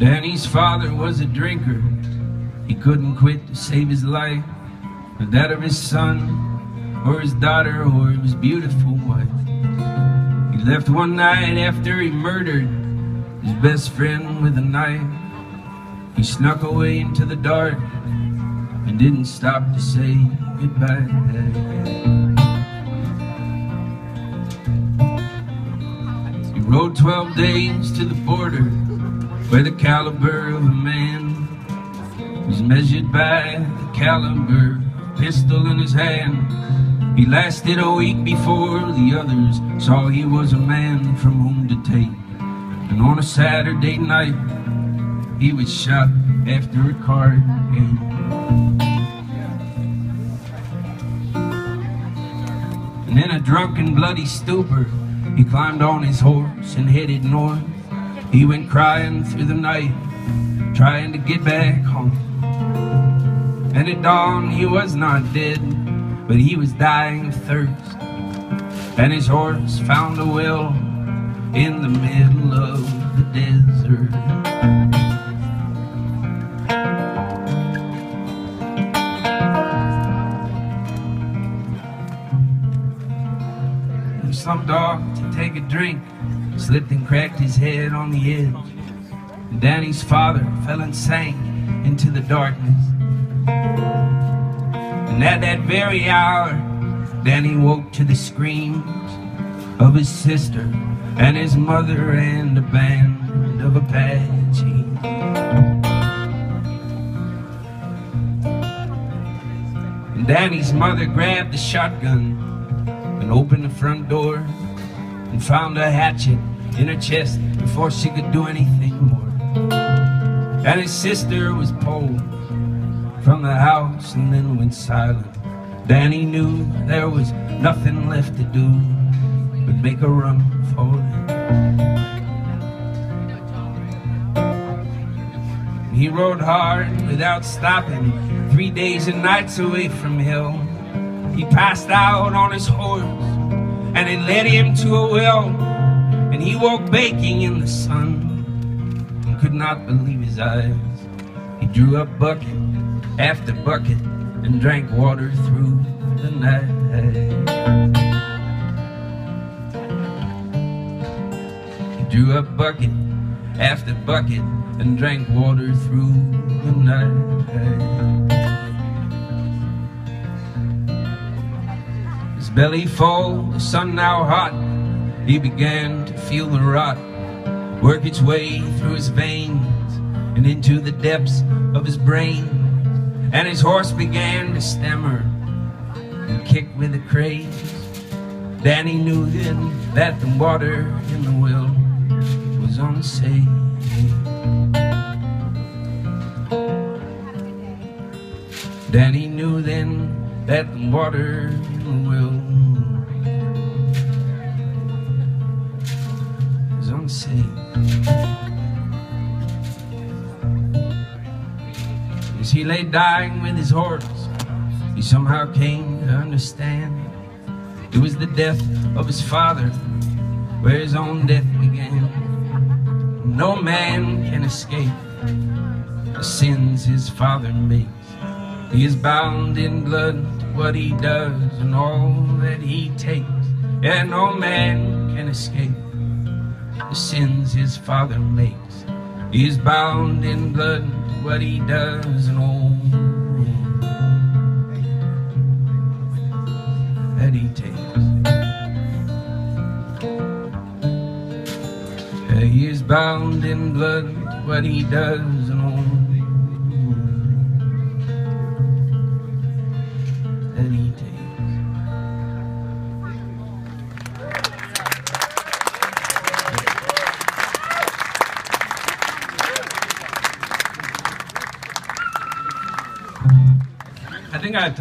Danny's father was a drinker. He couldn't quit to save his life, or that of his son, or his daughter, or his beautiful wife. He left one night after he murdered his best friend with a knife. He snuck away into the dark and didn't stop to say goodbye. He rode 12 days to the border, where the caliber of a man was measured by the caliber of a pistol in his hand. He lasted a week before the others saw he was a man from whom to take. And on a Saturday night, he was shot after a card game. And in a drunken, bloody stupor, he climbed on his horse and headed north. He went crying through the night, trying to get back home. And at dawn he was not dead, but he was dying of thirst. And his horse found a well in the middle of the desert. He slumped off to take a drink, slipped and cracked his head on the edge. And Danny's father fell and sank into the darkness. And at that very hour, Danny woke to the screams of his sister and his mother and a band of Apaches. And Danny's mother grabbed the shotgun and opened the front door and found a hatchet in her chest before she could do anything more. And his sister was pulled from the house and then went silent. Danny knew there was nothing left to do but make a run for it. He rode hard without stopping, 3 days and nights away from hell. He passed out on his horse and it led him to a well. And he woke baking in the sun and could not believe his eyes. He drew up bucket after bucket and drank water through the night. He drew up bucket after bucket and drank water through the night. His belly full, the sun now hot, he began to feel the rot work its way through his veins and into the depths of his brain. And his horse began to stammer and kick with a craze. Danny knew then that the water in the well was unsafe. Danny knew then that the water in the well was unsafe. As he lay dying with his horse, he somehow came to understand it was the death of his father where his own death began. No man can escape the sins his father makes. He is bound in blood to what he does and all that he takes. And no man can escape the sins his father makes. He is bound in blood to what he does and all that he takes. Yeah, he is bound in blood to what he does and all that he takes. I think I have time.